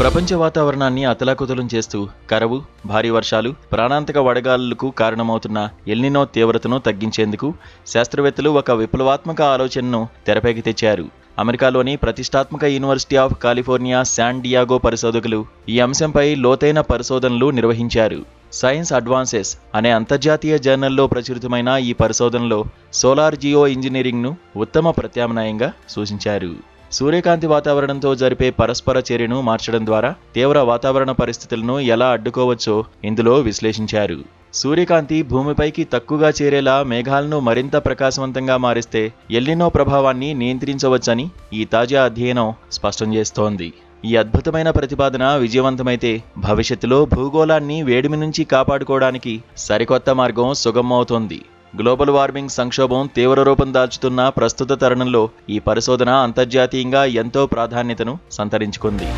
ప్రపంచ వాతావరణాన్ని అతలాకుతలం చేస్తూ కరువు, భారీ వర్షాలు, ప్రాణాంతక వడగాలులకు కారణమవుతున్న ఎల్నినో తీవ్రతను తగ్గించేందుకు శాస్త్రవేత్తలు ఒక విప్లవాత్మక ఆలోచనను తెరపైకి తెచ్చారు. అమెరికాలోని ప్రతిష్టాత్మక university of California San Diego పరిశోధకులు ఈ అంశంపై లోతైన పరిశోధనలు నిర్వహించారు. సైన్స్ అడ్వాన్సెస్ అనే అంతర్జాతీయ జర్నల్లో ప్రచురితమైన ఈ పరిశోధనలో సోలార్ జియో ఇంజనీరింగ్ను ఉత్తమ ప్రత్యామ్నాయంగా సూచించారు. సూర్యకాంతి వాతావరణంతో జరిపే పరస్పర చర్యను మార్చడం ద్వారా తీవ్ర వాతావరణ పరిస్థితులను ఎలా అడ్డుకోవచ్చో ఇందులో విశ్లేషించారు. సూర్యకాంతి భూమిపైకి తక్కువగా చేరేలా మేఘాలను మరింత ప్రకాశవంతంగా మారిస్తే ఎల్నినో ప్రభావాన్ని నియంత్రించవచ్చని ఈ తాజా అధ్యయనం స్పష్టం చేస్తోంది. ఈ అద్భుతమైన ప్రతిపాదన విజయవంతమైతే భవిష్యత్తులో భూగోళాన్ని వేడిమి నుంచి కాపాడుకోవడానికి సరికొత్త మార్గం సుగమమవుతోంది. గ్లోబల్ వార్మింగ్ సంక్షోభం తీవ్ర రూపం దాల్చుతున్న ప్రస్తుత తరుణంలో ఈ పరిశోధన అంతర్జాతీయంగా ఎంతో ప్రాధాన్యతను సంతరించుకుంది.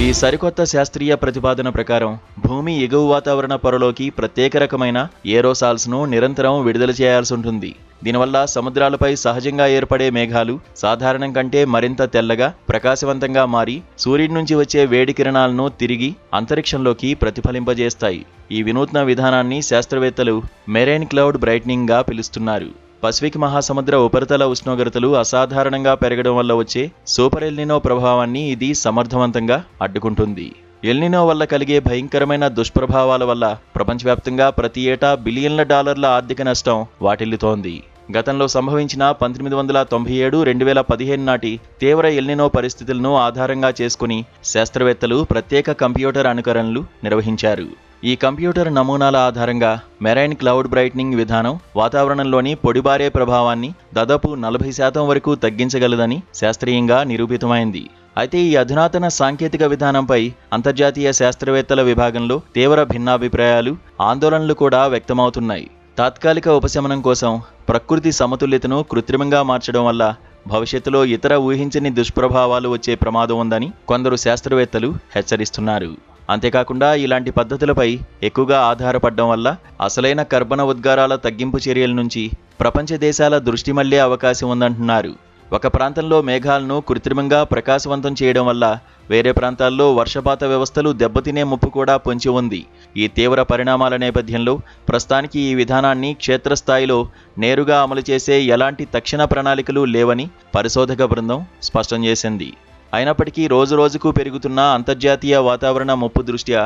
ఈ సరికొత్త శాస్త్రీయ ప్రతిపాదన ప్రకారం భూమి ఎగువ వాతావరణ పొరలోకి ప్రత్యేక రకమైన ఏరోసాల్స్ను నిరంతరం విడుదల చేయాల్సి ఉంటుంది. దీనివల్ల సముద్రాలపై సహజంగా ఏర్పడే మేఘాలు సాధారణం కంటే మరింత తెల్లగా, ప్రకాశవంతంగా మారి సూర్యుడి నుంచి వచ్చే వేడి కిరణాలను తిరిగి అంతరిక్షంలోకి ప్రతిఫలింపజేస్తాయి. ఈ వినూత్న విధానాన్ని శాస్త్రవేత్తలు మెరైన్ క్లౌడ్ బ్రైట్నింగ్గా పిలుస్తున్నారు. పసిఫిక్ మహాసముద్ర ఉపరితల ఉష్ణోగ్రతలు అసాధారణంగా పెరగడం వల్ల వచ్చే సూపర్ ఎల్నినో ప్రభావాన్ని ఇది సమర్థవంతంగా అడ్డుకుంటుంది. ఎల్నినో వల్ల కలిగే భయంకరమైన దుష్ప్రభావాల వల్ల ప్రపంచవ్యాప్తంగా ప్రతి ఏటా బిలియన్ల డాలర్ల ఆర్థిక నష్టం వాటిల్లుతోంది. గతంలో సంభవించిన 1997-2015 నాటి తీవ్ర ఎల్నినో పరిస్థితులను ఆధారంగా చేసుకుని శాస్త్రవేత్తలు ప్రత్యేక కంప్యూటర్ అనుకరణలు నిర్వహించారు. ఈ కంప్యూటర్ నమూనాల ఆధారంగా మెరైన్ క్లౌడ్ బ్రైట్నింగ్ విధానం వాతావరణంలోని పొడిబారే ప్రభావాన్ని దాదాపు 40% వరకు తగ్గించగలదని శాస్త్రీయంగా నిరూపితమైంది. అయితే ఈ అధునాతన సాంకేతిక విధానంపై అంతర్జాతీయ శాస్త్రవేత్తల విభాగంలో తీవ్ర భిన్నాభిప్రాయాలు, ఆందోళనలు కూడా వ్యక్తమవుతున్నాయి. తాత్కాలిక ఉపశమనం కోసం ప్రకృతి సమతుల్యతను కృత్రిమంగా మార్చడం వల్ల భవిష్యత్తులో ఇతర ఊహించని దుష్ప్రభావాలు వచ్చే ప్రమాదం ఉందని కొందరు శాస్త్రవేత్తలు హెచ్చరిస్తున్నారు. అంతేకాకుండా ఇలాంటి పద్ధతులపై ఎక్కువగా ఆధారపడడం వల్ల అసలైన కర్బన ఉద్గారాల తగ్గింపు చర్యల నుంచి ప్రపంచ దేశాల దృష్టి మళ్లే అవకాశం ఉందంటున్నారు. ఒక ప్రాంతంలో మేఘాలను కృత్రిమంగా ప్రకాశవంతం చేయడం వల్ల వేరే ప్రాంతాల్లో వర్షపాత వ్యవస్థలు దెబ్బతినే ముప్పు కూడా పొంచి ఉంది. ఈ తీవ్ర పరిణామాల నేపథ్యంలో ప్రస్తుతానికి ఈ విధానాన్ని క్షేత్రస్థాయిలో నేరుగా అమలు చేసే ఎలాంటి తక్షణ ప్రణాళికలు లేవని పరిశోధక బృందం స్పష్టం చేసింది. అయినప్పటికీ రోజురోజుకు పెరుగుతున్న అంతర్జాతీయ వాతావరణ ముప్పు దృష్ట్యా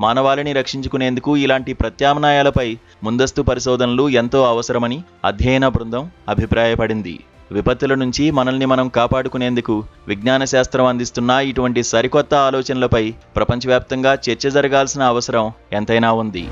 మానవాళిని రక్షించుకునేందుకు ఇలాంటి ప్రత్యామ్నాయాలపై ముందస్తు పరిశోధనలు ఎంతో అవసరమని అధ్యయన బృందం అభిప్రాయపడింది. విపత్తుల నుంచి మనల్ని మనం కాపాడుకునేందుకు విజ్ఞాన శాస్త్రం అందిస్తున్న ఇటువంటి సరికొత్త ఆలోచనలపై ప్రపంచవ్యాప్తంగా చర్చ జరగాల్సిన అవసరం ఎంతైనా ఉంది.